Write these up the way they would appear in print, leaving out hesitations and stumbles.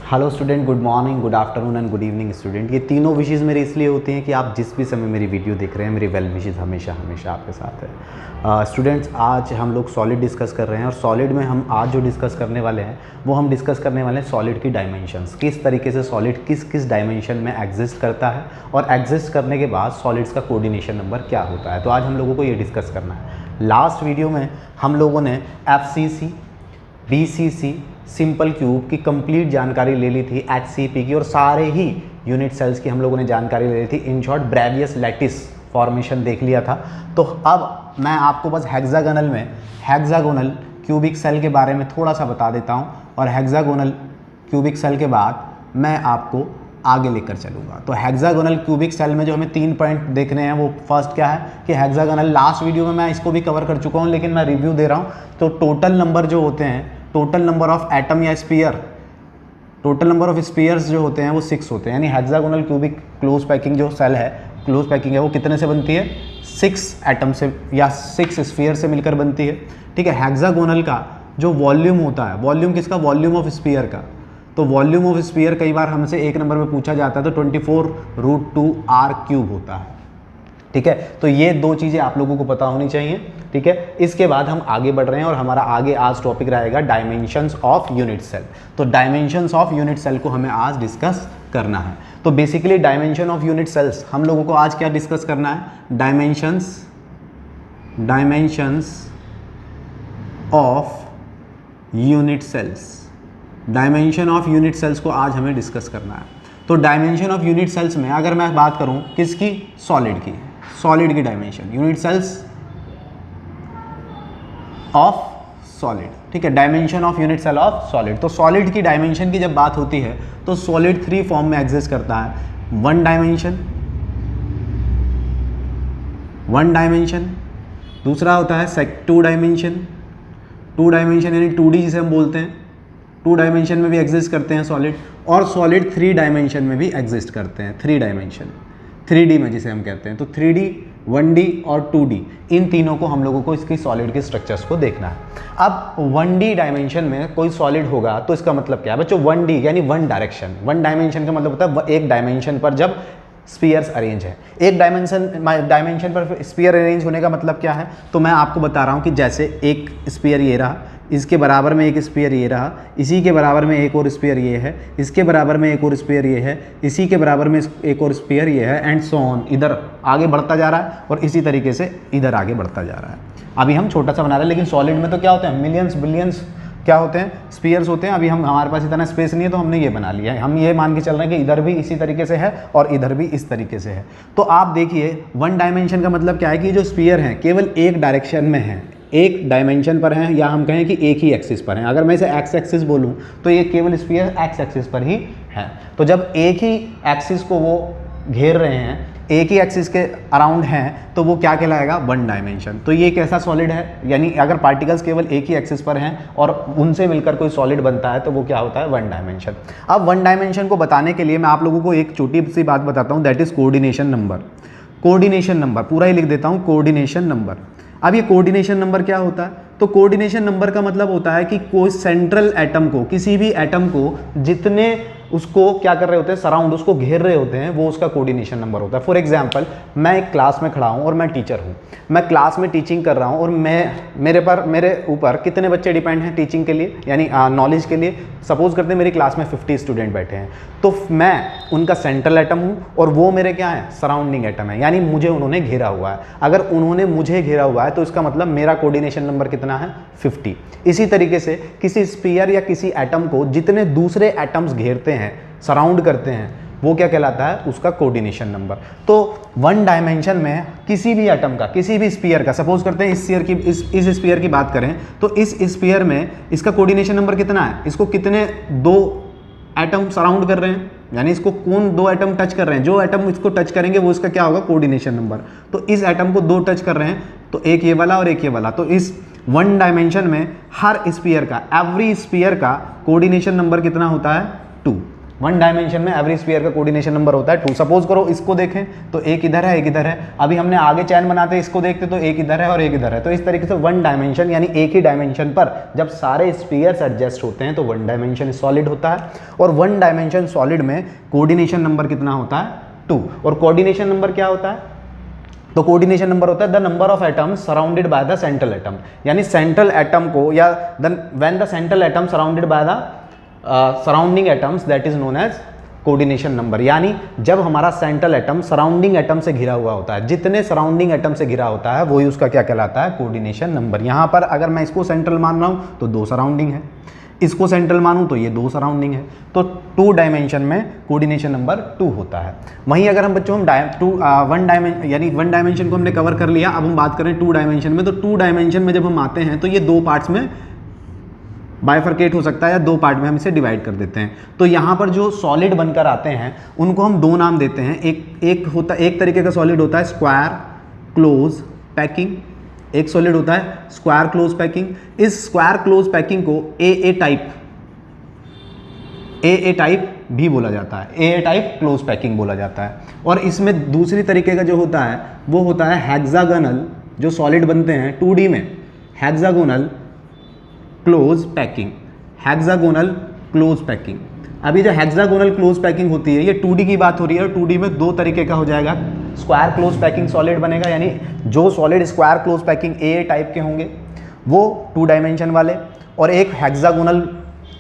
Hello student, good morning, good afternoon and good evening student. ये तीनों wishes मेरे इसलिए होती हैं कि आप जिस भी समय मेरी वीडियो देख रहे हैं, मेरी वेल विशेज़ हमेशा हमेशा आपके साथ है। स्टूडेंट्स, आज हम लोग सॉलिड डिस्कस कर रहे हैं और सॉलिड में हम आज जो डिस्कस करने वाले हैं वो हम डिस्कस करने वाले हैं सॉलिड की डायमेंशंस। किस तरीके से सॉलिड किस किस डायमेंशन में एग्जिस्ट करता है और एग्जिस्ट करने के बाद सॉलिड्स का कोऑर्डिनेशन नंबर क्या होता है। तो आज हम लोगों को ये डिस्कस करना है। लास्ट वीडियो में हम लोगों ने FCC, BCC, सिंपल क्यूब की कंप्लीट जानकारी ले ली थी, HCP की और सारे ही यूनिट सेल्स की हम लोगों ने जानकारी ले ली थी। In short Bravais lattice formation देख लिया था। तो अब मैं आपको बस हेक्सागोनल क्यूबिक सेल के बारे में थोड़ा सा बता देता हूं और हेक्सागोनल क्यूबिक सेल के बाद मैं आपको आगे लेकर चलूँगा। तो हेक्सागोनल क्यूबिक सेल में जो हमें 3 पॉइंट देखने हैं वो फर्स्ट क्या है कि हेक्सागोनल, लास्ट वीडियो में मैं इसको भी कवर कर चुका हूँ लेकिन मैं रिव्यू दे रहा हूँ। तो टोटल नंबर जो होते हैं, टोटल नंबर ऑफ एटम या sphere, total number of spheres जो होते हैं वो 6 होते हैं। यानी हेक्सागोनल क्यूबिक क्लोज पैकिंग जो सेल है, क्लोज पैकिंग है, वो कितने से बनती है? 6 एटम से या 6 स्फीयर से मिलकर बनती है। ठीक है। हेक्सागोनल का जो वॉल्यूम होता है, वॉल्यूम किसका? वॉल्यूम ऑफ स्फीयर का। तो वॉल्यूम ऑफ स्फीयर कई बार हमसे 1 नंबर में पूछा जाता है तो 24√2r³ होता है। ठीक है। तो ये दो चीज़ें आप लोगों को पता होनी चाहिए। ठीक है। इसके बाद हम आगे बढ़ रहे हैं और हमारा आगे आज टॉपिक रहेगा डायमेंशंस ऑफ यूनिट सेल। तो डायमेंशंस ऑफ यूनिट सेल को हमें आज डिस्कस करना है। तो basically dimension of unit cells हम लोगों को आज क्या डिस्कस करना है? Dimensions of unit cells. Dimension of unit cells को आज हमें डिस्कस करना है। तो डायमेंशन ऑफ यूनिट सेल्स में अगर मैं बात करूं किसकी? सॉलिड की। सॉलिड की dimension, unit cells of solid. ठीक है। Dimension of unit cell of solid. तो सॉलिड की डायमेंशन की जब बात होती है तो सॉलिड 3 फॉर्म में एग्जिस्ट करता है। 1 डायमेंशन, दूसरा होता है 2 डायमेंशन। 2 डायमेंशन यानी 2D जिसे हम बोलते हैं, 2 डायमेंशन में भी एग्जिस्ट करते हैं सॉलिड। और सॉलिड 3 डायमेंशन में भी एग्जिस्ट करते हैं। 3 डायमेंशन, 3D में जिसे हम कहते हैं। तो 3D, 1D और 2D, इन तीनों को हम लोगों को इसकी सॉलिड के स्ट्रक्चर्स को देखना है। अब 1D डायमेंशन में कोई सॉलिड होगा तो इसका मतलब क्या है बच्चों? 1D यानी 1 डायरेक्शन। 1 डायमेंशन का मतलब होता है एक डायमेंशन पर जब स्पीयर्स अरेंज है। एक डायमेंशन पर स्पीयर अरेंज होने का मतलब क्या है? तो मैं आपको बता रहा हूँ कि जैसे एक स्पीयर ये रहा, इसके बराबर में एक स्पीयर ये रहा, इसी के बराबर में एक और स्पीयर ये है, इसके बराबर में एक और स्पीयर ये है, इसी के बराबर में एक और स्पीयर ये है, एंड सो ऑन। इधर आगे बढ़ता जा रहा है और इसी तरीके से इधर आगे बढ़ता जा रहा है। अभी हम छोटा सा बना रहे हैं लेकिन सॉलिड में तो क्या होते हैं? मिलियंस बिलियंस क्या होते हैं? स्पीयर्स होते हैं। अभी हमारे पास इतना स्पेस नहीं है तो हमने ये बना लिया है। हम ये मान के चल रहे हैं कि इधर भी इसी तरीके से है और इधर भी इस तरीके से है। तो आप देखिए 1 डायमेंशन का मतलब क्या है कि जो स्पीयर हैं केवल एक डायरेक्शन में हैं, एक डायमेंशन पर हैं, या हम कहें कि एक ही एक्सिस पर हैं। अगर मैं इसे एक्स एक्सिस बोलूं तो ये केवल स्फीयर एक्स एक्सिस पर ही है। तो जब एक ही एक्सिस को वो घेर रहे हैं, एक ही एक्सिस के अराउंड हैं, तो वो क्या कहलाएगा? 1 डायमेंशन। तो ये कैसा सॉलिड है? यानी अगर पार्टिकल्स केवल एक ही एक्सिस पर हैं और उनसे मिलकर कोई सॉलिड बनता है तो वो क्या होता है? 1 डायमेंशन। अब 1 डायमेंशन को बताने के लिए मैं आप लोगों को एक छोटी सी बात बताता हूँ, that is coordination number. Coordination number पूरा ही लिख देता हूँ, कोऑर्डिनेशन नंबर। अब ये कोऑर्डिनेशन नंबर क्या होता है? तो कोऑर्डिनेशन नंबर का मतलब होता है कि कोई सेंट्रल एटम को, किसी भी एटम को जितने उसको क्या कर रहे होते हैं? सराउंड, उसको घेर रहे होते हैं, वो उसका कोऑर्डिनेशन नंबर होता है। फॉर एग्जांपल, मैं एक क्लास में खड़ा हूँ और मैं टीचर हूँ। मैं क्लास में टीचिंग कर रहा हूँ और मेरे ऊपर कितने बच्चे डिपेंड हैं टीचिंग के लिए, यानी नॉलेज के लिए? सपोज करते हैं मेरी क्लास में 50 स्टूडेंट बैठे हैं, तो मैं उनका सेंट्रल एटम हूँ और वो मेरे क्या है? सराउंडिंग एटम है, यानी मुझे उन्होंने घेरा हुआ है। अगर उन्होंने मुझे घेरा हुआ है तो इसका मतलब मेरा कोऑर्डिनेशन नंबर कितना है? 50। इसी तरीके से किसी स्फीयर या किसी एटम को जितने दूसरे एटम्स घेरते हैं, सराउंड करते हैं, वो क्या कहलाता है? उसका कोऑर्डिनेशन नंबर। तो 1 डायमेंशन में किसी भी एटम का, किसी भी स्फीयर का, सपोज करते हैं इस स्फीयर की बात करें तो इस स्फीयर में इसका कोऑर्डिनेशन नंबर कितना है? इसको कितने 2 एटम सराउंड कर रहे हैं, यानी इसको कौन 2 एटम टच कर रहे हैं? जो एटम इसको टच करेंगे वो इसका क्या होगा? Coordination number. तो इस एटम को 2 टच कर रहे हैं, तो एक ये वाला और एक ये वाला। तो इस 1 डायमेंशन में हर स्फीयर का, एवरी स्फीयर का कोऑर्डिनेशन नंबर कितना होता है? 2। वन डायमेंशन में एवरी स्फीयर का कोऑर्डिनेशन नंबर होता है 2। सपोज करो इसको देखें तो एक इधर है एक इधर है, अभी हमने आगे चैन बनाते इसको देखते तो एक इधर है और एक इधर है। तो इस तरीके से वन डायमेंशन यानी एक ही डायमेंशन पर जब सारे स्फीयर्स एडजस्ट होते हैं तो वन डायमेंशन सॉलिड होता है। और वन डायमेंशन सॉलिड में कोऑर्डिनेशन नंबर कितना होता है 2। और कोऑर्डिनेशन नंबर क्या होता है, तो कोऑर्डिनेशन नंबर होता है the number of atoms surrounded by the central atom, यानी सेंट्रल एटम को या when the central atom surrounded by the surrounding atoms that is known as coordination number. यानी जब हमारा सेंट्रल एटम सराउंडिंग एटम से घिरा हुआ होता है, जितने सराउंडिंग एटम से घिरा होता है वही उसका क्या कहलाता है, कोऑर्डिनेशन नंबर। यहाँ पर अगर मैं इसको सेंट्रल मान रहा हूँ तो 2 सराउंडिंग है, इसको सेंट्रल मानूं तो ये 2 सराउंडिंग है, तो 2 डायमेंशन में कोऑर्डिनेशन नंबर 2 होता है। वहीं अगर हम बच्चों हम वन डायमेंशन यानी वन डायमेंशन को हमने कवर कर लिया, अब हम बात करें 2 डायमेंशन में। तो 2 डायमेंशन में जब हम आते हैं तो ये 2 पार्ट्स में बाइफरकेट हो सकता है या 2 पार्ट में हम इसे डिवाइड कर देते हैं। तो यहाँ पर जो सॉलिड बनकर आते हैं उनको हम 2 नाम देते हैं। एक तरीके का सॉलिड होता है स्क्वायर क्लोज पैकिंग, एक सॉलिड होता है स्क्वायर क्लोज पैकिंग। इस स्क्वायर क्लोज पैकिंग को ए टाइप भी बोला जाता है, ए टाइप क्लोज पैकिंग बोला जाता है। और इसमें दूसरी तरीके का जो होता है वो होता है हेक्सागोनल, जो सॉलिड बनते हैं 2D में, hexagonal close packing, hexagonal close packing. अभी जो हेक्सागोनल क्लोज पैकिंग होती है ये 2D की बात हो रही है, और 2D में 2 तरीके का हो जाएगा। स्क्वायर क्लोज पैकिंग सॉलिड बनेगा, यानी जो solid square close packing A type के होंगे वो 2 डायमेंशन वाले, और एक हेक्सागोनल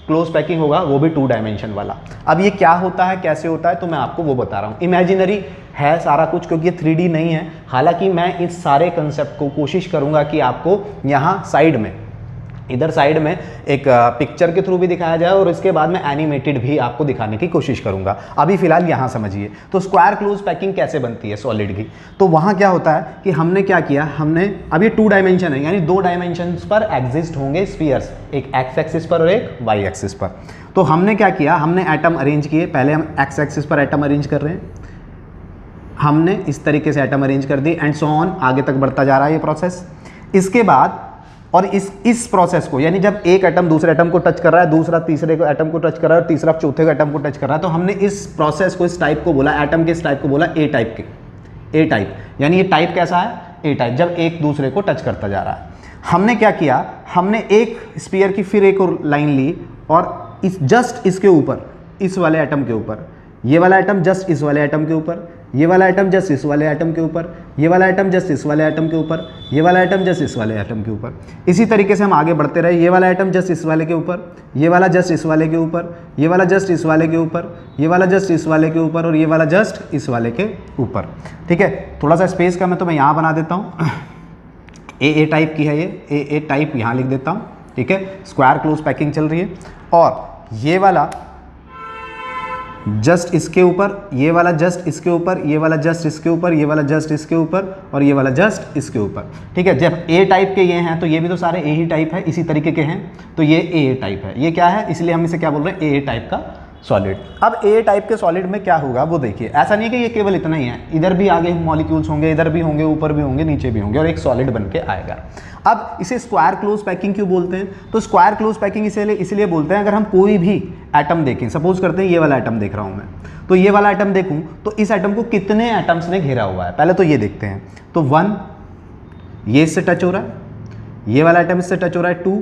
क्लोज पैकिंग होगा वो भी 2 डायमेंशन वाला। अब ये क्या होता है कैसे होता है तो मैं आपको वो बता रहा हूँ। इमेजिनरी है सारा कुछ क्योंकि ये 3D नहीं है, हालांकि मैं इस सारे कंसेप्ट को कोशिश करूँगा कि आपको यहाँ साइड में, इधर साइड में एक पिक्चर के थ्रू भी दिखाया जाए और इसके बाद में एनिमेटेड भी आपको दिखाने की कोशिश करूंगा। अभी फिलहाल यहाँ समझिए तो स्क्वायर क्लोज पैकिंग कैसे बनती है सॉलिड की। तो वहाँ क्या होता है कि हमने क्या किया, हमने अब ये 2 डायमेंशन है यानी 2 डायमेंशन पर एग्जिस्ट होंगे स्फीयर्स, एक एक्स एक्सिस पर और एक वाई एक्सिस पर। तो हमने क्या किया, हमने एटम अरेंज किए। पहले हम एक्स एक्सिस पर एटम अरेंज कर रहे हैं, हमने इस तरीके से एटम अरेंज कर दी एंड सो ऑन, आगे तक बढ़ता जा रहा है ये प्रोसेस। इसके बाद और इस प्रोसेस को, यानी जब एक एटम दूसरे एटम को टच कर रहा है, दूसरा तीसरे को एटम को टच कर रहा है और तीसरा चौथे को एटम को टच कर रहा है, तो हमने इस प्रोसेस को, इस टाइप को बोला, एटम के इस टाइप को बोला ए टाइप के, ए टाइप। यानी ये टाइप कैसा है, ए टाइप, जब एक दूसरे को टच करता जा रहा है। हमने क्या किया, हमने एक स्फीयर की फिर एक और लाइन ली और जस्ट इसके ऊपर, इस वाले एटम के ऊपर, ये वाला एटम जस्ट इस वाले एटम के ऊपर, ये वाला एटम जस्ट इस वाले एटम के ऊपर, ये वाला एटम जस्ट इस वाले एटम के ऊपर, ये वाला एटम जस्ट इस वाले एटम के ऊपर। इसी तरीके से हम आगे बढ़ते रहे, ये वाला एटम जस्ट इस वाले के ऊपर, ये वाला जस्ट इस वाले के ऊपर, ये वाला जस्ट इस वाले के ऊपर, ये वाला जस्ट इस वाले के ऊपर और ये वाला जस्ट इस वाले के ऊपर। ठीक है, थोड़ा सा स्पेस कम है तो मैं यहाँ बना देता हूँ, ए टाइप की है ये, ए टाइप यहाँ लिख देता हूँ। ठीक है, स्क्वायर क्लोज पैकिंग चल रही है और ये वाला जस्ट इसके ऊपर, ये वाला जस्ट इसके ऊपर, ये वाला जस्ट इसके ऊपर, ये वाला जस्ट इसके ऊपर और ये वाला जस्ट इसके ऊपर। ठीक है, जब ए टाइप के ये हैं तो ये भी तो सारे ए ही टाइप है, इसी तरीके के हैं, तो ये ए टाइप है। ये क्या है, इसलिए हम इसे क्या बोल रहे हैं, ए टाइप का सॉलिड। अब ए टाइप के सॉलिड में क्या होगा वो देखिए, ऐसा नहीं कि ये केवल इतना ही है, इधर भी आगे मॉलिक्यूल्स होंगे, इधर भी होंगे, ऊपर भी होंगे, नीचे भी होंगे और एक सॉलिड बन के आएगा। अब इसे स्क्वायर क्लोज पैकिंग क्यों बोलते हैं, तो स्क्वायर क्लोज पैकिंग इसलिए बोलते हैं, अगर हम कोई भी एटम देखें, सपोज करते हैं ये वाला एटम देख रहा हूँ मैं, तो ये वाला एटम देखूँ तो इस एटम को कितने एटम्स ने घेरा हुआ है, पहले तो ये देखते हैं। तो 1 ये इससे टच हो रहा है, ये वाला एटम इससे टच हो रहा है 2,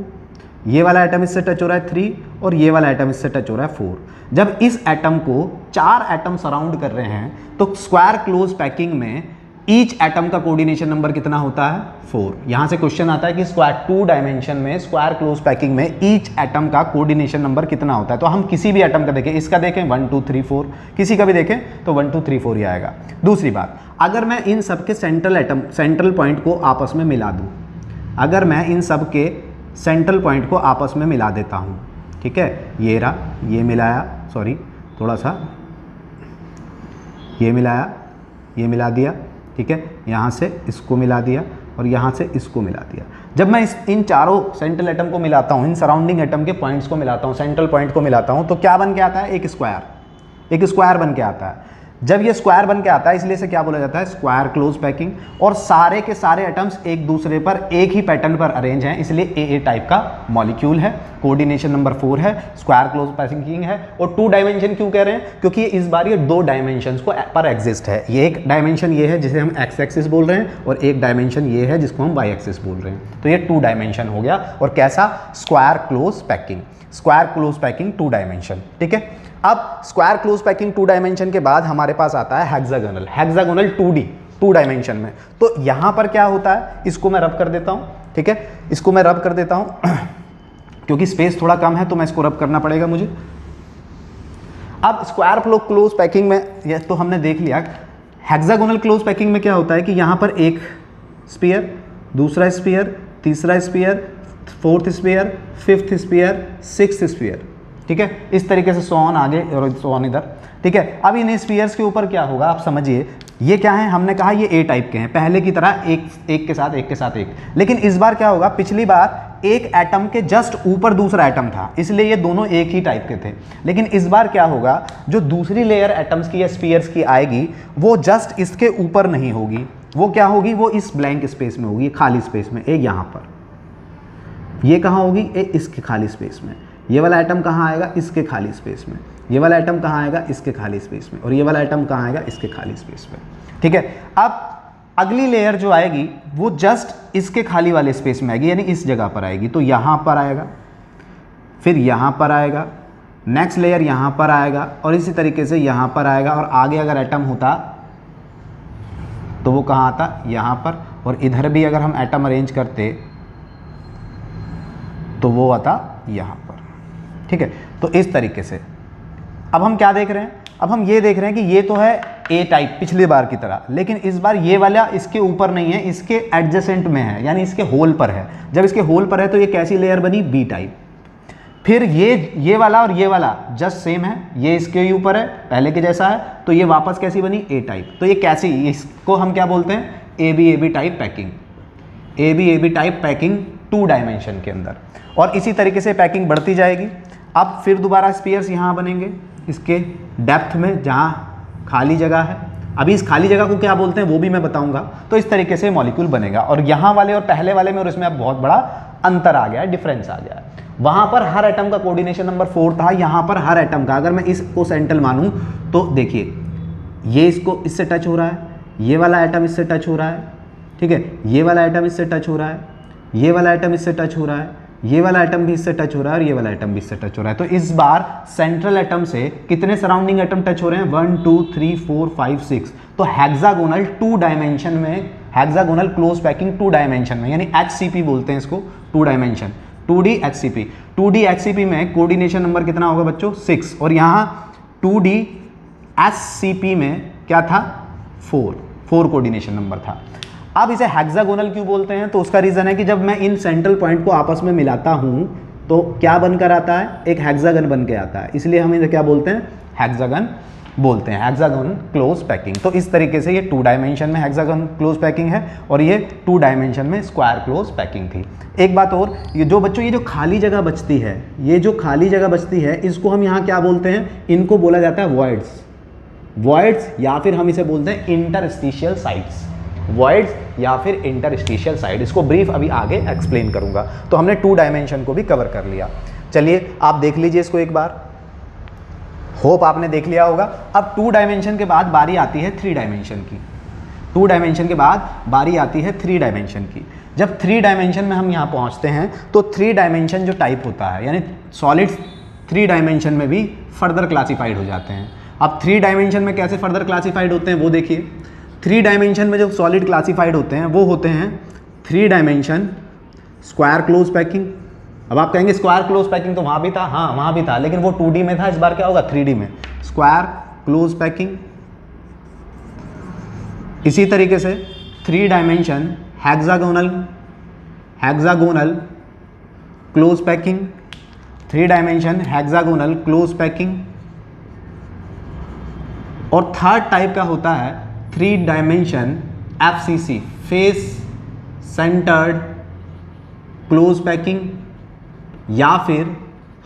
ये वाला एटम इससे टच हो रहा है 3 और ये वाला एटम इससे टच हो रहा है 4। जब इस एटम को 4 एटम सराउंड कर रहे हैं तो स्क्वायर क्लोज पैकिंग में ईच एटम का कोऑर्डिनेशन नंबर कितना होता है, 4। यहां से क्वेश्चन आता है कि स्क्वायर 2 डायमेंशन में स्क्वायर क्लोज पैकिंग में ईच एटम का कोऑर्डिनेशन नंबर कितना होता है। तो हम किसी भी एटम का देखें, इसका देखें 1 2 3 4, किसी का भी देखें तो 1 2 3 4 ही आएगा। दूसरी बात, अगर मैं इन सब के सेंट्रल पॉइंट को आपस में मिला दूं, अगर मैं इन सब के सेंट्रल पॉइंट को आपस में मिला देता हूं, ठीक है, ये रहा, ये मिलाया, सॉरी थोड़ा सा, ये मिलाया, ये मिला दिया, ठीक है, यहाँ से इसको मिला दिया और यहाँ से इसको मिला दिया। जब मैं इन चारों सेंट्रल एटम को मिलाता हूँ, इन सराउंडिंग एटम के पॉइंट्स को मिलाता हूँ, सेंट्रल पॉइंट को मिलाता हूँ, तो क्या बन के आता है, एक स्क्वायर बन के आता है। जब ये स्क्वायर बन के आता है इसलिए इसे क्या बोला जाता है, स्क्वायर क्लोज पैकिंग। और सारे के सारे एटम्स एक दूसरे पर एक ही पैटर्न पर अरेंज हैं, इसलिए ए टाइप का मॉलिक्यूल है। कोऑर्डिनेशन नंबर 4 है, स्क्वायर क्लोज पैकिंग है। और 2 डायमेंशन क्यों कह रहे हैं, क्योंकि इस बार ये 2 डायमेंशंस को पर एग्जिस्ट है। ये एक डायमेंशन ये है जिसे हम एक्स एक्सिस बोल रहे हैं, और एक डायमेंशन ये है जिसको हम वाई एक्सिस बोल रहे हैं। तो ये 2 डायमेंशन हो गया। और कैसा, square close packing, square close packing 2 dimension, ठीक है। अब स्क्वायर क्लोज पैकिंग 2 डायमेंशन के बाद हमारे पास आता है हेक्सागोनल, हेक्सागोनल 2D 2 डायमेंशन में। तो यहां पर क्या होता है, इसको मैं रब कर देता हूं, ठीक है, इसको मैं रब कर देता हूं क्योंकि स्पेस थोड़ा कम है तो मैं इसको रब करना पड़ेगा मुझे। अब स्क्वायर क्लोज पैकिंग में ये तो हमने देख लिया। हेक्सागोनल क्लोज पैकिंग में क्या होता है कि यहां पर एक स्फीयर, दूसरा स्फीयर, तीसरा sphere, 4th sphere, 5th sphere, 6th sphere, ठीक है। इस तरीके से सोन आगे और सोन इधर, ठीक है। अब इन स्फीयर्स के ऊपर क्या होगा आप समझिए, ये क्या है, हमने कहा ये ए टाइप के हैं, पहले की तरह एक के साथ एक। लेकिन इस बार क्या होगा, पिछली बार एक एटम के जस्ट ऊपर दूसरा एटम था, इसलिए ये दोनों एक ही टाइप के थे। लेकिन इस बार क्या होगा, जो दूसरी लेयर एटम्स की या स्फीयर्स की आएगी वो जस्ट इसके ऊपर नहीं होगी, वो क्या होगी, वो इस ब्लैंक स्पेस में होगी, खाली स्पेस में। एक यहाँ पर, ये कहाँ होगी, इसके खाली स्पेस में। ये वाला आइटम कहाँ आएगा, इसके खाली स्पेस में। ये वाला आइटम कहाँ आएगा, इसके खाली स्पेस में। और ये वाला आइटम कहाँ आएगा, इसके खाली स्पेस में, ठीक है। अब अगली लेयर जो आएगी वो जस्ट इसके खाली वाले स्पेस में आएगी, यानी इस जगह पर आएगी। तो यहाँ पर आएगा, फिर यहाँ पर आएगा, नेक्स्ट लेयर यहाँ पर आएगा, और इसी तरीके से यहाँ पर आएगा। और आगे अगर एटम होता तो वो कहाँ आता, यहाँ पर। और इधर भी अगर हम एटम अरेंज करते तो वो आता यहाँ पर, ठीक है। तो इस तरीके से अब हम क्या देख रहे हैं, अब हम ये देख रहे हैं कि ये तो है ए टाइप पिछली बार की तरह, लेकिन इस बार ये वाला इसके ऊपर नहीं है, इसके एडजेसेंट में है, यानी इसके होल पर है। जब इसके होल पर है तो ये कैसी लेयर बनी, बी टाइप। फिर ये वाला और ये वाला जस्ट सेम है, ये इसके ऊपर है पहले के जैसा है, तो ये वापस कैसी बनी, ए टाइप। तो ये कैसी, इसको हम क्या बोलते हैं, A B type packing, A B type packing 2 dimension के अंदर। और इसी तरीके से पैकिंग बढ़ती जाएगी। अब फिर दोबारा स्फीयर्स यहाँ बनेंगे इसके डेप्थ में जहाँ खाली जगह है। अभी इस खाली जगह को क्या बोलते हैं वो भी मैं बताऊंगा। तो इस तरीके से मॉलिक्यूल बनेगा। और यहाँ वाले और पहले वाले में और इसमें अब बहुत बड़ा अंतर आ गया है, डिफरेंस आ गया है। वहाँ पर हर एटम का कोऑर्डिनेशन नंबर 4 था, यहाँ पर हर एटम का, अगर मैं इसको सेंट्रल मानूँ तो देखिए ये इसको इससे टच हो रहा है, ये वाला एटम इससे टच हो रहा है, ठीक है, ये वाला एटम इससे टच हो रहा है, ये वाला एटम इससे टच हो रहा है, ये वाला एटम भी इससे टच हो रहा है, और ये वाला एटम भी इससे टच हो रहा है। तो इस बार सेंट्रल एटम से कितने सराउंडिंग एटम टच हो रहे हैं, 1 2 3 4 5 6। तो हेक्सागोनल 2 डायमेंशन में, हेक्सागोनल क्लोज पैकिंग 2 डायमेंशन में, यानी HCP बोलते हैं इसको, 2 dimension, 2D HCP। 2D HCP में कोऑर्डिनेशन नंबर कितना होगा बच्चों, 6। और यहाँ 2D HCP में क्या था, 4 कोऑर्डिनेशन नंबर था। अब इसे हेक्सागोनल क्यों बोलते हैं, तो उसका रीजन है कि जब मैं इन सेंट्रल पॉइंट को आपस में मिलाता हूं तो क्या बनकर आता है, एक हेक्सागन बन के आता है, इसलिए हम इसे क्या बोलते हैं, हेक्सागन बोलते हैं, हेक्सागन क्लोज पैकिंग। तो इस तरीके से ये 2 डायमेंशन में हेक्सागन क्लोज पैकिंग है, और ये 2 डायमेंशन में स्क्वायर क्लोज पैकिंग थी। एक बात और, ये जो बच्चों, ये जो खाली जगह बचती है, ये जो खाली जगह बचती है, इसको हम यहाँ क्या बोलते हैं, इनको बोला जाता है वॉइड्स, या फिर हम इसे बोलते हैं इंटरस्टिशियल साइट्स, वॉइड्स या फिर इंटरस्टिशियल साइड। इसको ब्रीफ अभी आगे एक्सप्लेन करूंगा। तो हमने 2 डायमेंशन को भी कवर कर लिया। चलिए आप देख लीजिए इसको एक बार, होप आपने देख लिया होगा। अब 2 डायमेंशन के बाद बारी आती है 3 डायमेंशन की। 2 डायमेंशन के बाद बारी आती है 3 डायमेंशन की। जब 3 डायमेंशन में हम यहाँ पहुँचते हैं तो 3 डायमेंशन जो टाइप होता है, यानी सॉलिड्स 3 डायमेंशन में भी फर्दर क्लासीफाइड हो जाते हैं। अब 3 डायमेंशन में कैसे फर्दर क्लासीफाइड होते हैं वो देखिए। 3 डायमेंशन में जो सॉलिड क्लासीफाइड होते हैं वो होते हैं 3 डायमेंशन स्क्वायर क्लोज पैकिंग। अब आप कहेंगे स्क्वायर क्लोज पैकिंग तो वहाँ भी था, हाँ वहाँ भी था, लेकिन वो 2D में था, इस बार क्या होगा 3D में, स्क्वायर क्लोज पैकिंग। इसी तरीके से 3 dimension hexagonal close packing, 3 dimension hexagonal close packing. और थर्ड टाइप का होता है 3 dimension FCC face centred close packing, या फिर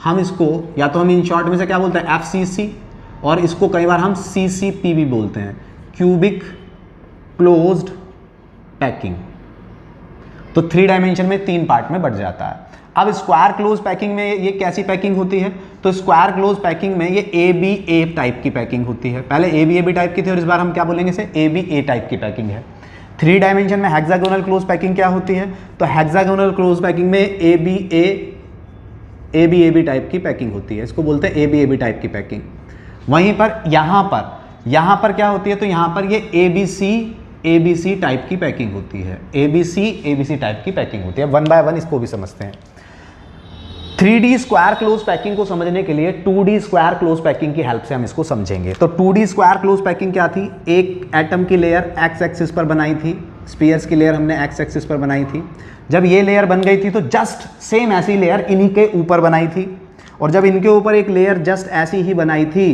हम इसको, या तो हम इन शॉर्ट में से क्या बोलते हैं FCC, और इसको कई बार हम CCP भी बोलते हैं, क्यूबिक क्लोज्ड पैकिंग। तो 3 डायमेंशन में 3 पार्ट में बढ़ जाता है। अब स्क्वायर क्लोज पैकिंग में ये कैसी पैकिंग होती है? तो स्क्वायर क्लोज पैकिंग में ये ABA टाइप की पैकिंग होती है। पहले ABAB टाइप की थी और इस बार हम क्या बोलेंगे इसे, ABA टाइप की पैकिंग है। 3 डायमेंशन में हेक्सागोनल क्लोज पैकिंग क्या होती है? तो हेक्सागोनल क्लोज पैकिंग में ABAB टाइप की पैकिंग होती है, इसको बोलते हैं ABAB टाइप की पैकिंग। वहीं पर यहाँ पर क्या होती है? तो यहाँ पर ये ABC टाइप की पैकिंग होती है, ABC टाइप की पैकिंग होती है। 1 बाय 1 इसको भी समझते हैं। 3D स्क्वायर क्लोज पैकिंग को समझने के लिए 2D स्क्वायर क्लोज पैकिंग की हेल्प से हम इसको समझेंगे। तो 2D स्क्वायर क्लोज पैकिंग क्या थी? एक एटम की लेयर एक्स एक्सिस पर बनाई थी, स्पीयर्स की लेयर हमने एक्स एक्सिस पर बनाई थी। जब ये लेयर बन गई थी तो जस्ट सेम ऐसी लेयर इन्हीं के ऊपर बनाई थी, और जब इनके ऊपर एक लेयर जस्ट ऐसी ही बनाई थी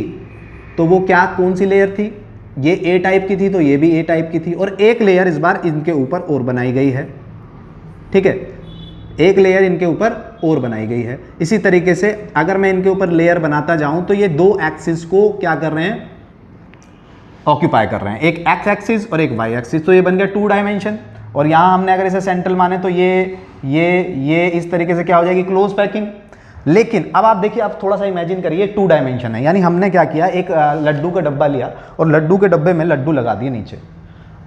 तो वो क्या, कौन सी लेयर थी? ये A टाइप की थी तो ये भी A टाइप की थी, और एक लेयर इस बार इनके ऊपर और बनाई गई है। ठीक है, एक लेयर इनके ऊपर और बनाई गई है। इसी तरीके से अगर मैं इनके ऊपर लेयर बनाता जाऊं तो ये 2 एक्सिस को क्या कर रहे हैं, ऑक्यूपाई कर रहे हैं, एक एक्स एक्सिस और एक वाई एक्सिस। तो ये बन गया 2 डायमेंशन। और यहाँ हमने अगर इसे सेंट्रल माने तो ये इस तरीके से क्या हो जाएगी, क्लोज पैकिंग। लेकिन अब आप देखिए, आप थोड़ा सा इमेजिन करिए, 2 डायमेंशन है, यानी हमने क्या किया, एक लड्डू का डब्बा लिया और लड्डू के डब्बे में लड्डू लगा दिए नीचे।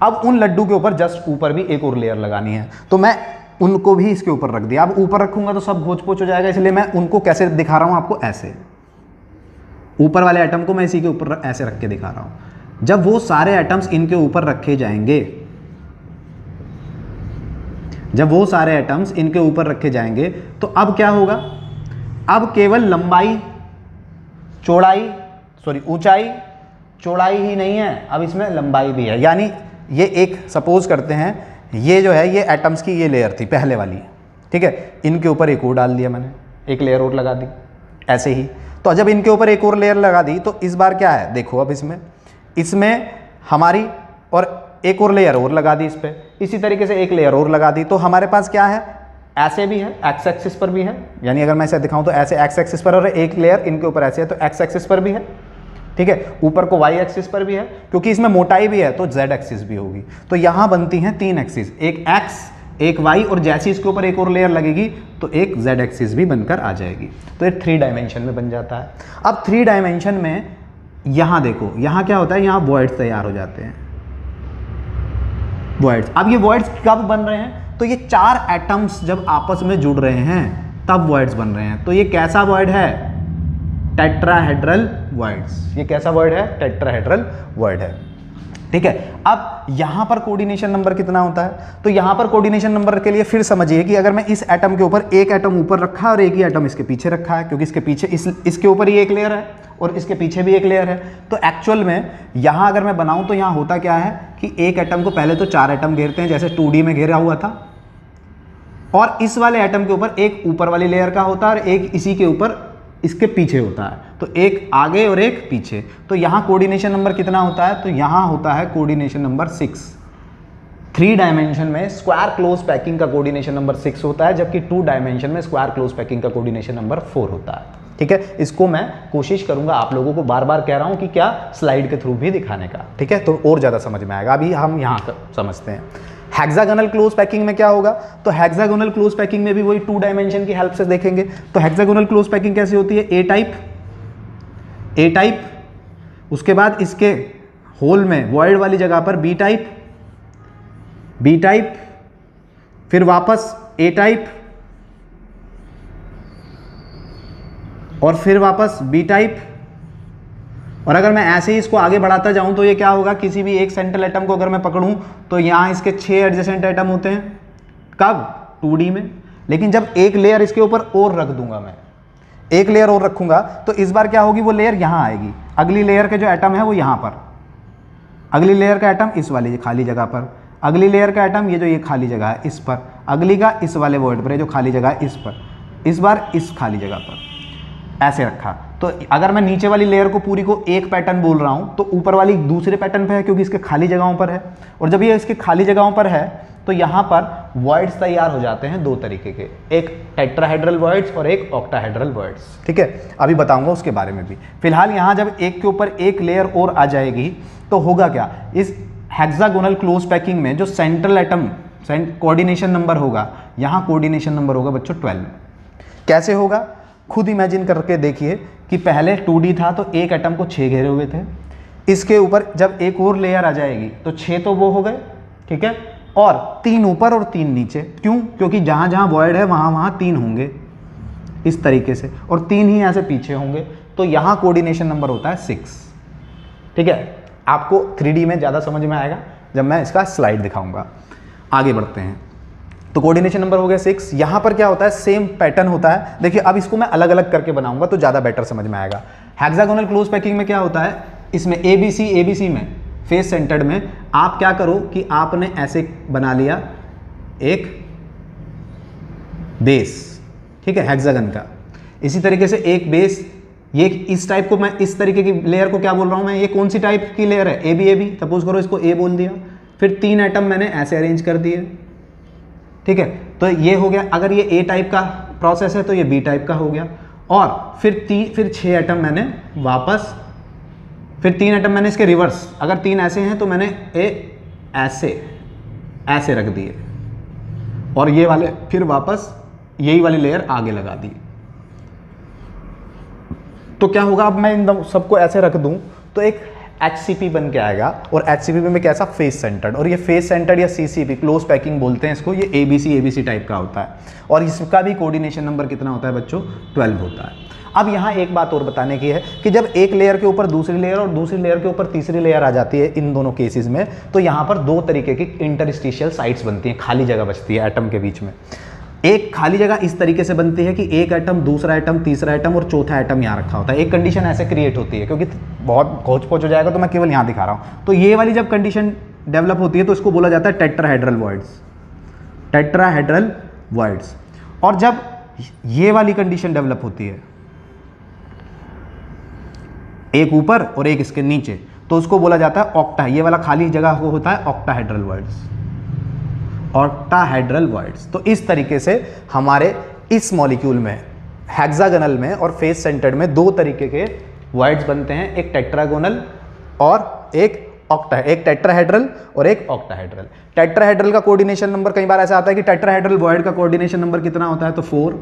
अब उन लड्डू के ऊपर जस्ट ऊपर भी एक और लेयर लगानी है, तो मैं उनको भी इसके ऊपर रख दिया। अब ऊपर रखूंगा तो सब घोच पोच हो जाएगा, इसलिए मैं उनको कैसे दिखा रहा हूं आपको, ऐसे ऊपर वाले एटम को मैं इसी के ऊपर ऐसे रख के दिखा रहा हूं। जब वो सारे एटम्स इनके ऊपर रखे जाएंगे, जब वो सारे एटम्स इनके ऊपर रखे जाएंगे तो अब क्या होगा, अब केवल लंबाई चौड़ाई ऊंचाई चौड़ाई ही नहीं है, अब इसमें लंबाई भी है। यानी ये एक सपोज करते हैं, ये जो है ये एटम्स की ये लेयर थी पहले वाली, ठीक है, इनके ऊपर एक और डाल दिया मैंने, एक लेयर और लगा दी ऐसे ही। तो जब इनके ऊपर एक और लेयर लगा दी तो इस बार क्या है, देखो अब इसमें हमारी और एक और लेयर और लगा दी इस पर, इसी तरीके से एक लेयर और लगा दी। तो हमारे पास क्या है, ऐसे भी है, एक्स एक्सिस पर भी है, यानी अगर मैं इसे दिखाऊं तो ऐसे एक्स एक्सिस पर, और एक लेयर इनके ऊपर ऐसे है तो एक्स एक्सिस पर भी है, ठीक है, ऊपर को वाई एक्सिस पर भी है, क्योंकि इसमें मोटाई भी है तो जेड एक्सिस भी होगी। तो यहां बनती हैं 3 एक्सिस, एक एक्स एक वाई, और जैसे इसके ऊपर एक और लेयर लगेगी तो एक जेड एक्सिस भी बनकर आ जाएगी। तो ये 3 डायमेंशन में बन जाता है। अब 3 डायमेंशन में यहां देखो, यहां क्या होता है, यहां वॉइड्स तैयार हो जाते हैं, वॉइड्स। अब ये वॉइड्स कब बन रहे हैं, तो ये 4 एटम्स जब आपस में जुड़ रहे हैं तब वॉइड्स बन रहे हैं। तो ये कैसा वॉइड है, टेट्राहेड्रल वॉइड्स। ये कैसा वॉइड है, टेट्राहेड्रल वॉइड है, ठीक है। अब यहां पर कोऑर्डिनेशन नंबर कितना होता है, तो यहां पर कोऑर्डिनेशन नंबर के लिए फिर समझिए कि अगर मैं इस एटम के ऊपर एक एटम ऊपर रखा है और एक ही एटम इसके पीछे रखा है, क्योंकि इसके पीछे इसके ऊपर ही एक लेयर है और इसके पीछे भी एक लेयर है, तो एक्चुअल में यहां अगर मैं बनाऊं तो यहां होता क्या है कि एक एटम को पहले तो 4 एटम घेरते हैं, जैसे 2D में घेरा हुआ था, और इस वाले एटम के ऊपर एक ऊपर वाली लेयर का होता है और एक इसी के ऊपर इसके पीछे होता है, तो एक आगे और एक पीछे। तो यहां कोऑर्डिनेशन नंबर कितना होता है, तो यहां होता है कोऑर्डिनेशन नंबर 6। 3 डायमेंशन में स्क्वायर क्लोज पैकिंग का कोऑर्डिनेशन नंबर 6 होता है, जबकि 2 डायमेंशन में स्क्वायर क्लोज पैकिंग का कोऑर्डिनेशन नंबर 4 होता है, ठीक है। इसको मैं कोशिश करूंगा आप लोगों को बार बार कह रहा हूं कि क्या स्लाइड के थ्रू भी दिखाने का, ठीक है, तो और ज्यादा समझ में आएगा। अभी हम यहां समझते हैं हेक्सागोनल क्लोज पैकिंग में क्या होगा, तो हेक्सागोनल क्लोज पैकिंग में भी वही 2 डायमेंशन की हेल्प से देखेंगे। तो हेक्सागोनल क्लोज पैकिंग कैसी होती है, ए टाइप, उसके बाद इसके होल में वॉइड वाली जगह पर बी टाइप, फिर वापस ए टाइप, और फिर वापस बी टाइप। और अगर मैं ऐसे ही इसको आगे बढ़ाता जाऊं तो ये क्या होगा, किसी भी एक सेंट्रल एटम को अगर मैं पकड़ूं तो यहां इसके 6 एडजेसेंट एटम होते हैं, कब, 2D में। लेकिन जब एक लेयर इसके ऊपर और रख दूंगा, मैं एक लेयर और रखूंगा तो इस बार क्या होगी, वो लेयर यहां आएगी, अगली लेयर के जो एटम है वो यहां पर, अगली लेयर का एटम इस वाली खाली जगह पर, अगली लेयर का एटम ये जो ये खाली जगह है इस पर, अगली का इस वाले वॉइड पर, जो खाली जगह है इस पर, इस बार इस खाली जगह पर, ऐसे रखा। तो अगर मैं नीचे वाली लेयर को पूरी को एक पैटर्न बोल रहा हूं तो ऊपर वाली दूसरे पैटर्न पे है, क्योंकि इसके खाली जगहों पर है, और जब ये इसके खाली जगहों पर है तो यहाँ पर वॉइड्स तैयार हो जाते हैं दो तरीके के, एक टेट्राहेड्रल वॉइड्स और एक ऑक्टाहेड्रल वॉइड्स। ठीक है, अभी बताऊंगा उसके बारे में भी। फिलहाल यहाँ जब एक के ऊपर एक लेयर और आ जाएगी तो होगा क्या, इस हेक्सागोनल क्लोज पैकिंग में जो सेंट्रल एटम कोऑर्डिनेशन नंबर होगा, यहाँ कोऑर्डिनेशन नंबर होगा बच्चों 12। कैसे होगा खुद इमेजिन करके देखिए कि पहले 2D था तो एक एटम को 6 घेरे हुए थे, इसके ऊपर जब एक और लेयर आ जाएगी तो 6 तो वो हो गए, ठीक है, और 3 ऊपर और 3 नीचे। क्यों? क्योंकि जहाँ जहाँ वॉइड है वहाँ वहाँ 3 होंगे इस तरीके से, और 3 ही ऐसे पीछे होंगे, तो यहाँ कोऑर्डिनेशन नंबर होता है 6। ठीक है, आपको 3D में ज़्यादा समझ में आएगा जब मैं इसका स्लाइड दिखाऊंगा। आगे बढ़ते हैं, तो कोऑर्डिनेशन नंबर हो गया 6। यहाँ पर क्या होता है, सेम पैटर्न होता है। देखिए अब इसको मैं अलग अलग करके बनाऊंगा तो ज़्यादा बेटर समझ में आएगा। हेक्सागोनल क्लोज पैकिंग में क्या होता है, इसमें ABC में फेस सेंटर्ड में आप क्या करो कि आपने ऐसे बना लिया एक बेस, ठीक है, हेक्सागन का। इसी तरीके से एक बेस, ये इस टाइप को, मैं इस तरीके की लेयर को क्या बोल रहा हूँ मैं, ये कौन सी टाइप की लेयर है, AB सपोज करो, इसको A बोल दिया। फिर 3 एटम मैंने ऐसे अरेंज कर दिए, ठीक है, तो ये हो गया। अगर ये A टाइप का प्रोसेस है तो ये B टाइप का हो गया। और फिर 6 एटम मैंने वापस, फिर 3 एटम मैंने इसके रिवर्स, अगर 3 ऐसे हैं तो मैंने ऐसे रख दिए, और ये वाले फिर वापस यही वाली लेयर आगे लगा दी। तो क्या होगा, अब मैं इन सबको ऐसे रख दूं तो एक HCP बन के आएगा, और HCP में कैसा, फेस सेंटर्ड। और ये फेस सेंटर्ड या CCP क्लोज पैकिंग बोलते हैं इसको, ये ABC टाइप का होता है। और इसका भी कोऑर्डिनेशन नंबर कितना होता है बच्चों, 12 होता है। अब यहाँ एक बात और बताने की है कि जब एक लेयर के ऊपर दूसरी लेयर और दूसरी लेयर के ऊपर तीसरी लेयर आ जाती है इन दोनों केसेस में, तो यहाँ पर 2 तरीके की इंटरस्टिशियल साइट्स बनती हैं, खाली जगह बचती है एटम के बीच में। एक खाली जगह इस तरीके से बनती है कि एक एटम, दूसरा एटम, तीसरा एटम और चौथा एटम यहाँ रखा होता है। एक कंडीशन ऐसे क्रिएट होती है, क्योंकि बहुत खोज पोच हो जाएगा तो मैं केवल यहाँ दिखा रहा हूँ। तो ये वाली जब कंडीशन डेवलप होती है तो इसको बोला जाता है टेट्राहेड्रल वॉइड्स, टेट्राहेड्रल वॉइड्स। और जब ये वाली कंडीशन डेवलप होती है, एक ऊपर और एक इसके नीचे, तो उसको बोला जाता है ऑक्टा। ये वाला खाली जगह को होता है ऑक्टाहेड्रल वॉइड्स, ऑक्टाहेड्रल वॉइड्स। तो इस तरीके से हमारे इस मॉलिक्यूल में, हेक्सागोनल में और फेस सेंटर्ड में 2 तरीके के वॉइड्स बनते हैं, एक टेट्रागोनल और एक एक टेट्राहेड्रल और एक ऑक्टाहेड्रल। टेट्राहेड्रल का कोऑर्डिनेशन नंबर कई बार ऐसा आता है कि टेट्राहेड्रल वॉइड का कोऑर्डिनेशन नंबर कितना होता है, तो 4।